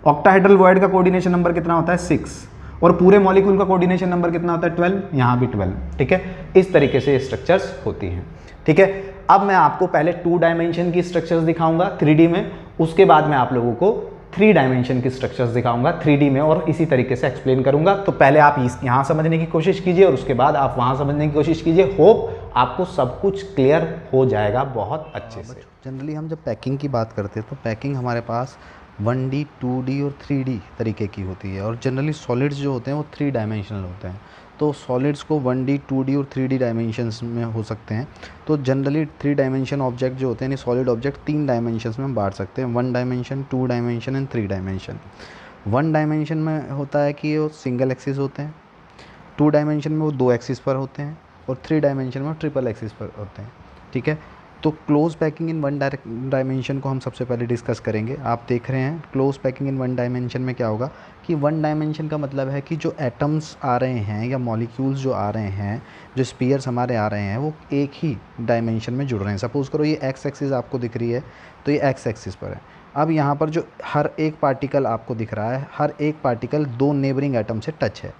ऑक्टाहेड्रल वॉइड का कोऑर्डिनेशन नंबर कितना होता है, 6। और पूरे मॉलिक्यूल का कोऑर्डिनेशन नंबर कितना होता है, 12। यहाँ भी 12। ठीक है, इस तरीके से स्ट्रक्चर्स होती हैं। ठीक है, अब मैं आपको पहले 2 डायमेंशन की स्ट्रक्चर्स दिखाऊंगा 3D में, उसके बाद मैं आप लोगों को 3 डायमेंशन की स्ट्रक्चर्स दिखाऊंगा 3D में, और इसी तरीके से एक्सप्लेन करूंगा। तो पहले आप यहाँ समझने की कोशिश कीजिए और उसके बाद आप वहाँ समझने की कोशिश कीजिए। होप आपको सब कुछ क्लियर हो जाएगा बहुत अच्छे से। जनरली हम जब पैकिंग की बात करते हैं तो पैकिंग हमारे पास 1D, 2D और 3D तरीके की होती है, और जनरली सॉलिड्स जो होते हैं वो 3 डायमेंशनल होते हैं। तो सॉलिड्स को 1D, 2D और 3D डायमेंशंस में हो सकते हैं। तो जनरली 3 डायमेंशन ऑब्जेक्ट जो होते हैं, यानी सॉलिड ऑब्जेक्ट 3 डायमेंशंस में हम बांट सकते हैं, 1 dimension, 2 dimension and 3 dimension. 1 dimension में होता है कि वो सिंगल एक्सिस होते हैं, 2 डायमेंशन में वो 2 एक्सिस पर होते हैं, और 3 डायमेंशन में वो ट्रिपल एक्सिस पर होते हैं। ठीक है, तो क्लोज पैकिंग इन 1 डायमेंशन को हम सबसे पहले डिस्कस करेंगे। आप देख रहे हैं क्लोज पैकिंग इन 1 डायमेंशन में क्या होगा कि 1 डायमेंशन का मतलब है कि जो एटम्स आ रहे हैं या मॉलिक्यूल्स जो आ रहे हैं, जो स्पीयर्स हमारे आ रहे हैं, वो एक ही डायमेंशन में जुड़ रहे हैं। सपोज़ करो ये एक्स एक्सिस आपको दिख रही है, तो ये एक्स एक्सिस पर है। अब यहाँ पर जो हर एक पार्टिकल आपको दिख रहा है, हर एक पार्टिकल 2 नेबरिंग एटम से टच है।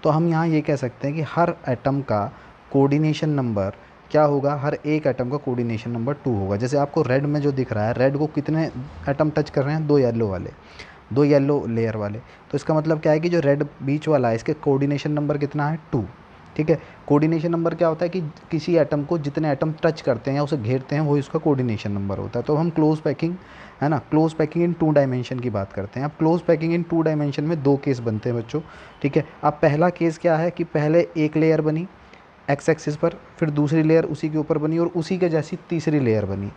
तो हम यहाँ ये कह सकते हैं कि हर एटम का कोऑर्डिनेशन नंबर क्या होगा, हर एक एटम का कोऑर्डिनेशन नंबर 2 होगा। जैसे आपको रेड में जो दिख रहा है, रेड को कितने एटम टच कर रहे हैं, 2 येलो वाले, 2 येलो लेयर वाले। तो इसका मतलब क्या है कि जो रेड बीच वाला है, इसके कोऑर्डिनेशन नंबर कितना है, 2। ठीक है, कोऑर्डिनेशन नंबर क्या होता है कि किसी एटम को जितने एटम टच करते हैं या उसे घेरते हैं, वही उसका कोऑर्डिनेशन नंबर होता है। तो हम क्लोज पैकिंग है ना, क्लोज पैकिंग इन 2 डायमेंशन की बात करते हैं। अब क्लोज पैकिंग इन 2 डायमेंशन में 2 केस बनते हैं बच्चों। ठीक है, अब पहला केस क्या है कि पहले एक लेयर बनी एक्स एक्सिस पर, फिर दूसरी लेयर उसी के ऊपर बनी, और उसी के जैसी तीसरी लेयर बनी।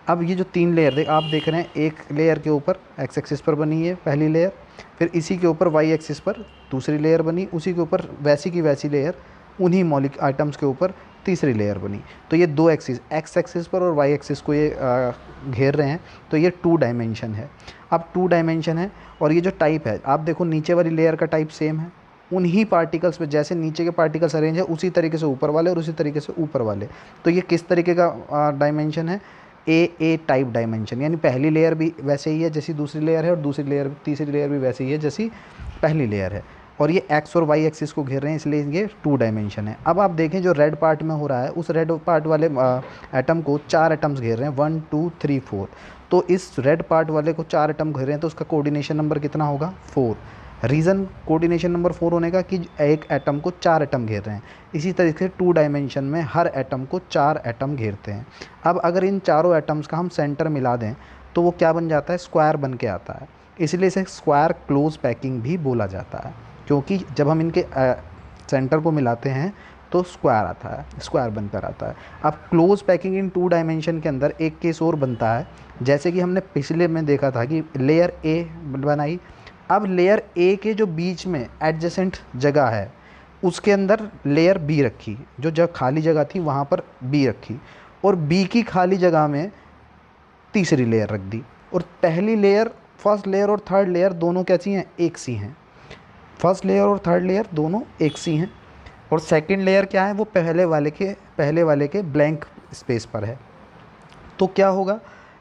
अब ये जो 3 लेयर आप देख रहे हैं, एक लेयर के ऊपर एक्स एक्सिस पर बनी है पहली लेयर, फिर इसी के ऊपर वाई एक्सिस पर दूसरी लेयर बनी, उसी के ऊपर वैसी की वैसी लेयर उन्हीं मॉलिक्यूल आइटम्स के ऊपर तीसरी लेयर बनी। तो ये दो एक्सिस, एक्स एक्सिस पर और वाई एक्सिस को ये घेर रहे हैं, तो ये 2 डायमेंशन है। अब 2 डायमेंशन है और ये जो टाइप है, आप देखो नीचे वाली लेयर का टाइप सेम है, उन्हीं पार्टिकल्स पे जैसे नीचे के पार्टिकल्स अरेंज है उसी तरीके से ऊपर वाले और उसी तरीके से ऊपर वाले। तो ये किस तरीके का डायमेंशन है, ए टाइप डायमेंशन, यानी पहली लेयर भी वैसे ही है जैसी दूसरी लेयर है और दूसरी लेयर तीसरी लेयर भी वैसे ही है जैसी पहली लेयर है। और ये एक्स और वाई एक्सिस को घेर रहे हैं, इसलिए ये 2 डायमेंशन है। अब आप देखें जो रेड पार्ट में हो रहा है, उस रेड पार्ट वाले एटम को 4 एटम्स घेर रहे हैं, 1 2 3 4। तो इस रेड पार्ट वाले को 4 एटम घेर रहे हैं, तो उसका कोऑर्डिनेशन नंबर कितना होगा, 4। रीज़न कोऑर्डिनेशन नंबर 4 होने का कि एक एटम को 4 एटम घेर रहे हैं। इसी तरीके से 2 डायमेंशन में हर एटम को 4 एटम घेरते हैं। अब अगर इन चारों एटम्स का हम सेंटर मिला दें तो वो क्या बन जाता है, स्क्वायर बन के आता है। इसलिए इसे स्क्वायर क्लोज पैकिंग भी बोला जाता है, क्योंकि जब हम इनके सेंटर को मिलाते हैं तो स्क्वायर आता है, स्क्वायर बनकर आता है। अब क्लोज पैकिंग इन 2 डायमेंशन के अंदर एक केस और बनता है, जैसे कि हमने पिछले में देखा था कि लेयर ए बनाई। अब लेयर ए के जो बीच में एडजेसेंट जगह है उसके अंदर लेयर बी रखी, जो खाली जगह थी वहाँ पर बी रखी, और बी की खाली जगह में तीसरी लेयर रख दी। और पहली लेयर, फर्स्ट लेयर और थर्ड लेयर दोनों कैसी हैं, एक सी हैं। फर्स्ट लेयर और थर्ड लेयर दोनों एक सी हैं। और सेकंड लेयर क्या है, वो पहले वाले के ब्लैंक स्पेस पर है। तो क्या होगा,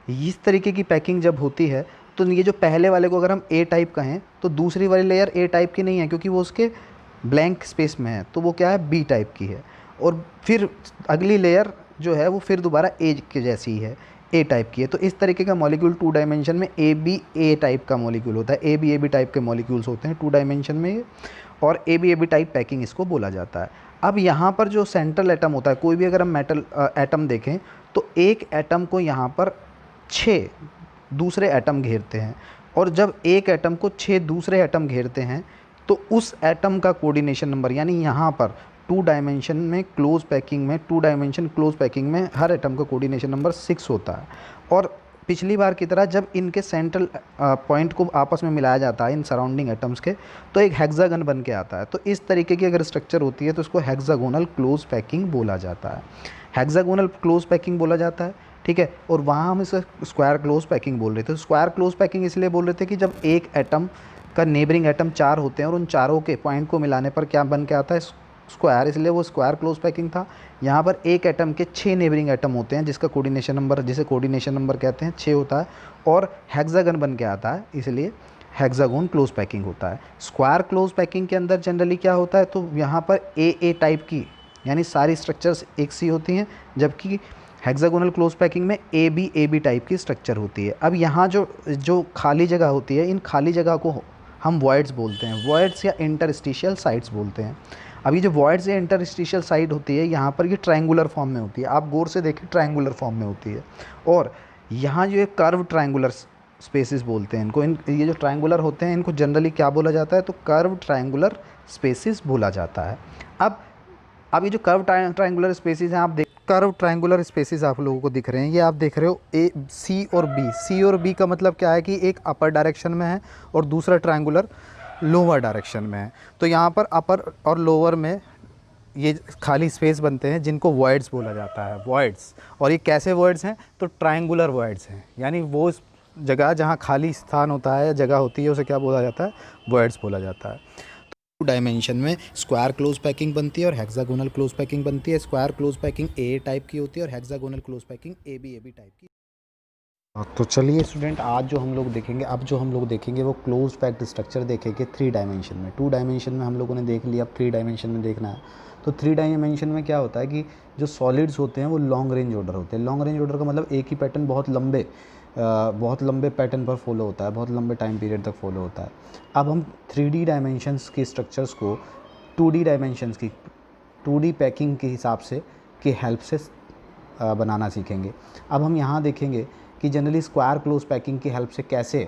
इस तरीके की पैकिंग जब होती है तो ये जो पहले वाले को अगर हम ए टाइप कहें तो दूसरी वाली लेयर ए टाइप की नहीं है, क्योंकि वो उसके ब्लैंक स्पेस में है, तो वो क्या है, बी टाइप की है। और फिर अगली लेयर जो है वो फिर दोबारा ए के जैसी ही है, ए टाइप की है। तो इस तरीके का मॉलिक्यूल 2 डायमेंशन में ए बी ए टाइप का मॉलिक्यूल होता है। ए बी टाइप के मॉलिक्यूल्स होते हैं 2 डायमेंशन में, और ए बी टाइप पैकिंग इसको बोला जाता है। अब यहाँ पर जो सेंट्रल एटम होता है, कोई भी अगर हम मेटल एटम देखें तो एक एटम को यहाँ पर 6 दूसरे एटम घेरते हैं, और जब एक एटम को 6 दूसरे एटम घेरते हैं तो उस एटम का कोऑर्डिनेशन नंबर, यानी यहाँ पर 2 डायमेंशन में क्लोज पैकिंग में, 2 डायमेंशन क्लोज पैकिंग में हर एटम का कोऑर्डिनेशन नंबर 6 होता है। और पिछली बार की तरह जब इनके सेंट्रल पॉइंट को आपस में मिलाया जाता है इन सराउंडिंग एटम्स के, तो एक हेक्सागन बन के आता है। तो इस तरीके की अगर स्ट्रक्चर होती है तो इसको हेक्सागोनल क्लोज पैकिंग बोला जाता है। हेक्सागोनल क्लोज पैकिंग बोला जाता है, ठीक है। और वहाँ हम इसे स्क्वायर क्लोज पैकिंग बोल रहे थे। स्क्वायर क्लोज पैकिंग इसलिए बोल रहे थे कि जब एक एटम का नेबरिंग एटम 4 होते हैं और उन चारों के पॉइंट को मिलाने पर क्या बन के आता है, स्क्वायर, इसलिए वो स्क्वायर क्लोज पैकिंग था। यहाँ पर एक एटम के 6 नेबरिंग एटम होते हैं जिसका कोऑर्डिनेशन नंबर, जिसे कोऑर्डिनेशन नंबर कहते हैं, 6 होता है, और हेक्सागन बन के आता है, इसलिए हेक्सागोन क्लोज पैकिंग होता है। स्क्वायर क्लोज पैकिंग के अंदर जनरली क्या होता है, तो यहाँ पर ए टाइप की, यानी सारी स्ट्रक्चर्स एक सी होती हैं, जबकि हेक्सागोनल क्लोज पैकिंग में ए बी टाइप की स्ट्रक्चर होती है। अब यहाँ जो खाली जगह होती है, इन खाली जगह को हम वॉइड्स बोलते हैं, वॉइड्स या इंटरस्टिशियल साइट्स बोलते हैं। अब ये जो वॉइड्स या इंटरस्टिशियल साइट होती है, यहाँ पर ये ट्रायंगुलर फॉर्म में होती है, आप गौर से देखें ट्रायंगुलर फॉर्म में होती है। और यहाँ जो ये कर्व ट्रायंगुलर स्पेसिस बोलते हैं इनको, ये जो ट्रायंगुलर होते हैं इनको जनरली क्या बोला जाता है, तो कर्व ट्रायंगुलर स्पेसिस बोला जाता है। अब ये जो कर्व ट्रायंगुलर स्पेसिस हैं, आप देख कर्व ट्रायंगुलर स्पेसिस आप लोगों को दिख रहे हैं, ये आप देख रहे हो ए सी और बी। सी और बी का मतलब क्या है कि एक अपर डायरेक्शन में है और दूसरा ट्रायंगुलर लोअर डायरेक्शन में है। तो यहाँ पर अपर और लोअर में ये खाली स्पेस बनते हैं जिनको वॉइड्स बोला जाता है, वॉइड्स। और ये कैसे वॉइड्स हैं, तो ट्रायंगुलर वॉइड्स हैं, यानी वो जगह जहाँ खाली स्थान होता है या जगह होती है उसे क्या बोला जाता है, वॉइड्स बोला जाता है। 2 डायमेंशन में स्क्वायर क्लोज पैकिंग बनती है और हेक्सागोनल क्लोज पैकिंग बनती है। Square close packing A type की होती है और hexagonal close packing A B type की। तो चलिए स्टूडेंट, अब जो हम लोग देखेंगे वो क्लोज पैक्ड स्ट्रक्चर देखेंगे 3 डायमेंशन में। 2 डायमेंशन में हम लोगों ने देख लिया, अब 3 डायमेंशन में देखना है। तो 3 डायमेंशन में क्या होता है कि जो सॉलिड्स होते हैं वो लॉन्ग रेंज ऑर्डर होते हैं। लॉन्ग रेंज ऑर्डर का मतलब एक ही पैटर्न बहुत लंबे पैटर्न पर फॉलो होता है, बहुत लंबे टाइम पीरियड तक फॉलो होता है। अब हम 3D डायमेंशंस की स्ट्रक्चर्स को 2D डायमेंशंस की 2D पैकिंग के हिसाब से की हेल्प से बनाना सीखेंगे। अब हम यहाँ देखेंगे कि जनरली स्क्वायर क्लोज पैकिंग की हेल्प से कैसे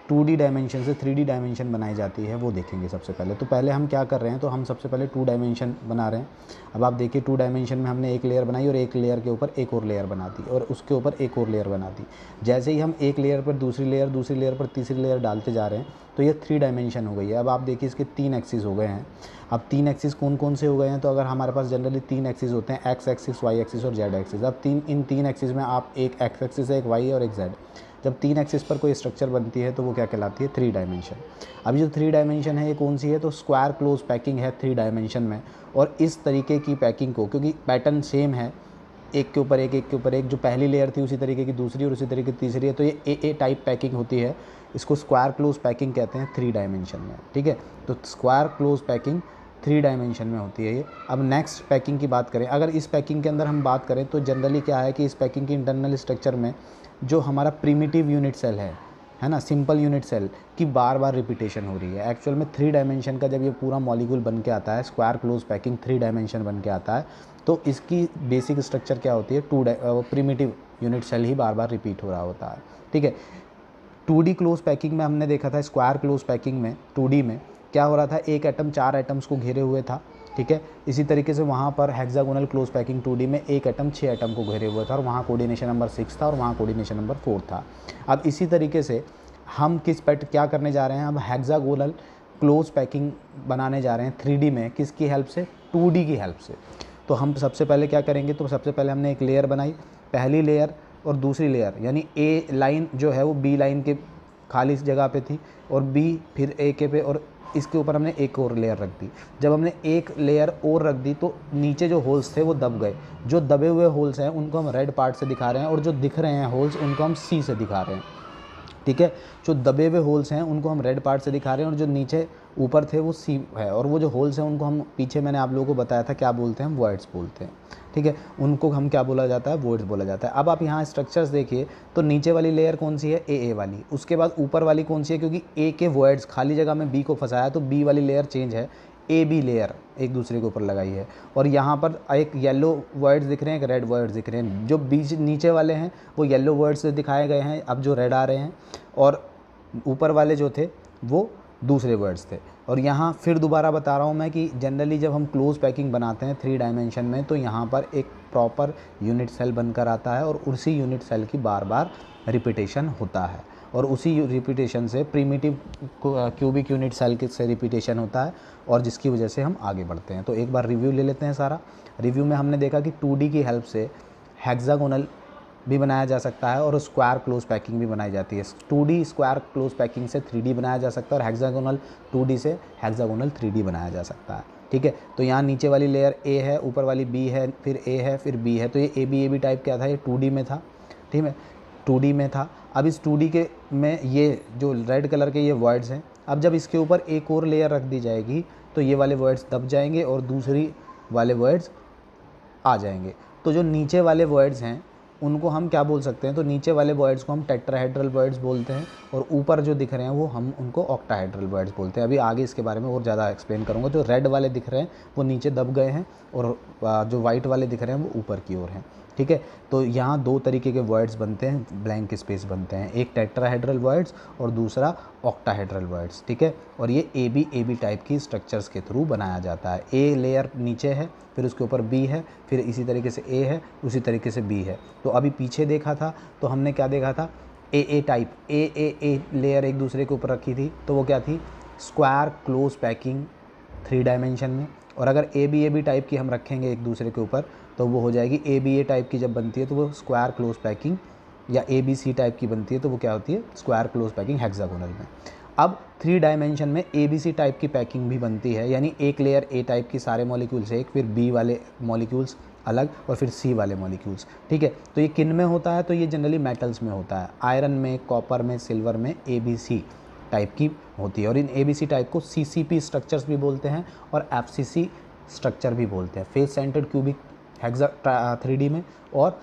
2D डायमेंशन से 3D डायमेंशन बनाई जाती है वो देखेंगे सबसे पहले। तो पहले हम क्या कर रहे हैं, तो हम सबसे पहले 2 डायमेंशन बना रहे हैं। अब आप देखिए 2 डायमेंशन में हमने एक लेयर बनाई और एक लेयर के ऊपर एक और लेयर बना दी और उसके ऊपर एक और लेयर बना दी। जैसे ही हम एक लेयर पर दूसरी लेयर पर तीसरी लेयर डालते जा रहे हैं तो ये 3 डायमेंशन हो गई है। अब आप देखिए इसके 3 एक्सिस हो गए हैं। अब 3 एक्सिस कौन कौन से हो गए हैं, तो अगर हमारे पास जनरली 3 एक्सिस होते हैं, एक्स एक्सिस, वाई एक्सिस और जेड एक्सिस। अब इन 3 एक्सिस में आप एक एक्स एक्सिस है, एक वाई और एक जेड। जब 3 एक्सिस पर कोई स्ट्रक्चर बनती है तो वो क्या कहलाती है, 3 डायमेंशन। अब जो 3 डायमेंशन है ये कौन सी है, तो स्क्वायर क्लोज पैकिंग है 3 डायमेंशन में। और इस तरीके की पैकिंग को, क्योंकि पैटर्न सेम है, एक के ऊपर एक, जो पहली लेयर थी उसी तरीके की दूसरी और उसी तरीके की तीसरी है, तो ये ए टाइप पैकिंग होती है। इसको स्क्वायर क्लोज पैकिंग कहते हैं 3 डायमेंशन में। ठीक है, तो स्क्वायर क्लोज पैकिंग 3 डायमेंशन में होती है ये। अब नेक्स्ट पैकिंग की बात करें, अगर इस पैकिंग के अंदर हम बात करें तो जनरली क्या है कि इस पैकिंग की इंटरनल स्ट्रक्चर में जो हमारा प्रिमिटिव यूनिट सेल है ना, सिंपल यूनिट सेल की बार बार रिपीटेशन हो रही है। एक्चुअल में 3 डायमेंशन का जब ये पूरा मॉलिक्यूल बन के आता है, स्क्वायर क्लोज पैकिंग 3 डायमेंशन बन के आता है, तो इसकी बेसिक स्ट्रक्चर क्या होती है, प्रिमिटिव यूनिट सेल ही बार बार रिपीट हो रहा होता है। ठीक है, 2D क्लोज पैकिंग में हमने देखा था, स्क्वायर क्लोज पैकिंग में 2D में क्या हो रहा था, एक एटम 4 एटम्स को घेरे हुए था। ठीक है, इसी तरीके से वहाँ पर हेक्सागोनल क्लोज पैकिंग 2D में एक एटम 6 एटम को घेरे हुआ था और वहाँ कोऑर्डिनेशन नंबर 6 था और वहाँ कोऑर्डिनेशन नंबर 4 था। अब इसी तरीके से हम क्या करने जा रहे हैं, अब हेक्सागोनल क्लोज पैकिंग बनाने जा रहे हैं 3D में, किसकी हेल्प से, 2D की हेल्प से। तो हम सबसे पहले क्या करेंगे, तो सबसे पहले हमने एक लेयर बनाई, पहली लेयर और दूसरी लेयर, यानी ए लाइन जो है वो बी लाइन के खाली जगह पे थी और बी फिर ए के पे, और इसके ऊपर हमने एक और लेयर रख दी। जब हमने एक लेयर और रख दी तो नीचे जो होल्स थे वो दब गए। जो दबे हुए होल्स हैं उनको हम रेड पार्ट से दिखा रहे हैं और जो दिख रहे हैं होल्स उनको हम सी से दिखा रहे हैं। ठीक है, जो दबे हुए होल्स हैं उनको हम रेड पार्ट से दिखा रहे हैं और जो नीचे ऊपर थे वो सी है, और वो जो होल्स हैं उनको हम पीछे मैंने आप लोगों को बताया था क्या बोलते हैं, वॉइड्स बोलते हैं। ठीक है, उनको हम क्या बोला जाता है, वॉइड्स बोला जाता है। अब आप यहाँ स्ट्रक्चर्स देखिए तो नीचे वाली लेयर कौन सी है, ए वाली, उसके बाद ऊपर वाली कौन सी है, क्योंकि ए के वॉइड्स खाली जगह में बी को फंसाया तो बी वाली लेयर चेंज है, ए बी लेयर एक दूसरे के ऊपर लगाई है। और यहाँ पर एक येलो वर्ड्स दिख रहे हैं, एक रेड वर्ड्स दिख रहे हैं। जो बीच नीचे वाले हैं वो येलो वर्ड्स से दिखाए गए हैं, अब जो रेड आ रहे हैं, और ऊपर वाले जो थे वो दूसरे वर्ड्स थे। और यहाँ फिर दोबारा बता रहा हूँ मैं कि जनरली जब हम क्लोज पैकिंग बनाते हैं 3 डायमेंशन में तो यहाँ पर एक प्रॉपर यूनिट सेल बनकर आता है और उसी यूनिट सेल की बार बार रिपीटेशन होता है, और उसी रिपीटेशन से प्रिमिटिव क्यूबिक यूनिट सेल से रिपीटेशन होता है, और जिसकी वजह से हम आगे बढ़ते हैं। तो एक बार रिव्यू ले लेते हैं सारा। रिव्यू में हमने देखा कि 2D की हेल्प से हेक्सागोनल भी बनाया जा सकता है और स्क्वायर क्लोज पैकिंग भी बनाई जाती है। 2D स्क्वायर क्लोज पैकिंग से 3D बनाया जा सकता है और हेक्सागोनल 2D से हेक्सागोनल 3D बनाया जा सकता है। ठीक है, तो यहाँ नीचे वाली लेयर ए है, ऊपर वाली बी है, फिर ए है, फिर बी है, तो ये ए बी टाइप क्या था, ये 2D में था। ठीक है, 2D में था। अब इस 2D के में ये जो रेड कलर के ये वर्ड्स हैं, अब जब इसके ऊपर एक और लेयर रख दी जाएगी तो ये वाले वर्ड्स दब जाएंगे और दूसरी वाले वर्ड्स आ जाएंगे। तो जो नीचे वाले वर्ड्स हैं उनको हम क्या बोल सकते हैं, तो नीचे वाले वर्ड्स को हम टेट्राहेड्रल वर्ड्स बोलते हैं और ऊपर जो दिख रहे हैं वो हम उनको ऑक्टाहेड्रल वर्ड्स बोलते हैं। अभी आगे इसके बारे में और ज़्यादा एक्सप्लेन करूँगा। जो रेड वाले दिख रहे हैं वो नीचे दब गए हैं और जो वाइट वाले दिख रहे हैं वो ऊपर की ओर हैं। ठीक है, तो यहाँ 2 तरीके के वर्ड्स बनते हैं, ब्लैंक स्पेस बनते हैं, एक टेट्राहेड्रल वर्ड्स और दूसरा ऑक्टाहेड्रल वर्ड्स। ठीक है, और ये ए बी टाइप की स्ट्रक्चर्स के थ्रू बनाया जाता है। ए लेयर नीचे है, फिर उसके ऊपर बी है, फिर इसी तरीके से ए है, उसी तरीके से बी है। तो अभी पीछे देखा था तो हमने क्या देखा था, ए टाइप, ए लेयर एक दूसरे के ऊपर रखी थी तो वो क्या थी, स्क्वायर क्लोज पैकिंग 3 डायमेंशन में। और अगर ए बी टाइप की हम रखेंगे एक दूसरे के ऊपर तो वो हो जाएगी ए टाइप की जब बनती है तो वो स्क्वायर क्लोज पैकिंग, या ABC टाइप की बनती है तो वो क्या होती है, स्क्वायर क्लोज पैकिंग हेक्सागोनल में। अब 3 डायमेंशन में ABC टाइप की पैकिंग भी बनती है, यानी एक लेयर ए टाइप की सारे मॉलिक्यूल्स एक, फिर बी वाले मॉलिक्यूल्स अलग और फिर सी वाले मॉलिक्यूल्स। ठीक है, तो ये किन में होता है, तो ये जनरली मेटल्स में होता है, आयरन में, कॉपर में, सिल्वर में ABC टाइप की होती है। और इन ABC टाइप को CCP स्ट्रक्चर्स भी बोलते हैं और FCC स्ट्रक्चर भी बोलते हैं, face centred cubic hexa 3D में, और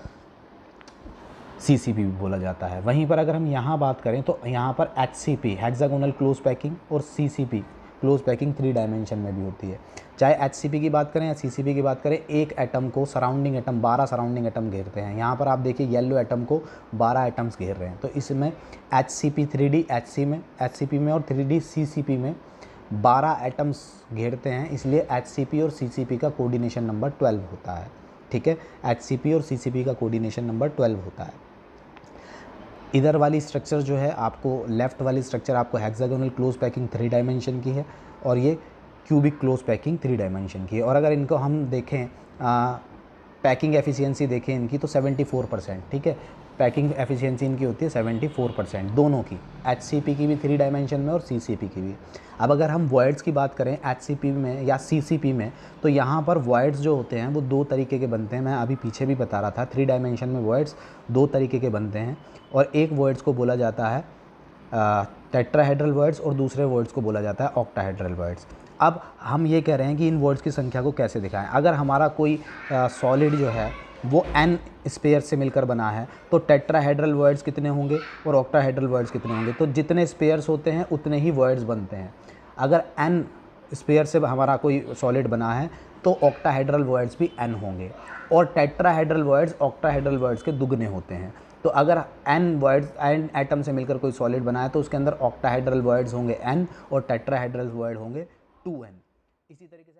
CCP भी बोला जाता है। वहीं पर अगर हम यहाँ बात करें तो यहाँ पर HCP हेक्सागोनल क्लोज पैकिंग और CCP क्लोज पैकिंग 3 डायमेंशन में भी होती है। चाहे HCP की बात करें या CCP की बात करें, एक एटम को सराउंडिंग एटम 12 सराउंडिंग एटम घेरते हैं। यहाँ पर आप देखिए येलो एटम को 12 एटम्स घेर रहे हैं। तो इसमें HCP 3D HCP में और 3D CCP में 12 एटम्स घेरते हैं, इसलिए HCP और CCP का कोऑर्डिनेशन नंबर 12 होता है। ठीक है, HCP और CCP का कोऑर्डिनेशन नंबर 12 होता है। इधर वाली स्ट्रक्चर जो है आपको, लेफ़्ट वाली स्ट्रक्चर आपको हेक्सागोनल क्लोज पैकिंग 3 डायमेंशन की है और ये क्यूबिक क्लोज पैकिंग 3 डायमेंशन की है। और अगर इनको हम देखें पैकिंग एफिशिएंसी देखें इनकी तो 74%। ठीक है, पैकिंग एफिशिएंसी इनकी होती है 74% दोनों की, HCP की भी 3 डायमेंशन में और CCP की भी। अब अगर हम वॉइड्स की बात करें HCP में या CCP में, तो यहाँ पर वॉइड्स जो होते हैं वो 2 तरीके के बनते हैं। मैं अभी पीछे भी बता रहा था, 3 डायमेंशन में वॉइड्स 2 तरीके के बनते हैं और एक वॉइड्स को बोला जाता है टेट्राहेड्रल वॉइड्स और दूसरे वॉइड्स को बोला जाता है ऑक्टाहेड्रल वॉइड्स। अब हम ये कह रहे हैं कि इन वॉइड्स की संख्या को कैसे दिखाएं। अगर हमारा कोई सॉलिड जो है वो n स्पेयर से मिलकर बना है तो टेट्राहेड्रल वॉइड्स कितने होंगे और ऑक्टाहेड्रल वॉइड्स कितने होंगे, तो जितने स्पेयर्स होते हैं उतने ही वॉइड्स बनते हैं। अगर n स्पेयर से हमारा कोई सॉलिड बना है तो ऑक्टाहेड्रल वॉइड्स भी n होंगे और टेट्राहेड्रल वॉइड्स ऑक्टाहेड्रल वॉइड्स के दुगने होते हैं। तो अगर n एटम से मिलकर कोई सॉलिड बना है तो उसके अंदर ऑक्टाहेड्रल वॉइड्स होंगे n और टेट्राहेड्रल वॉइड होंगे 2n। इसी तरीके से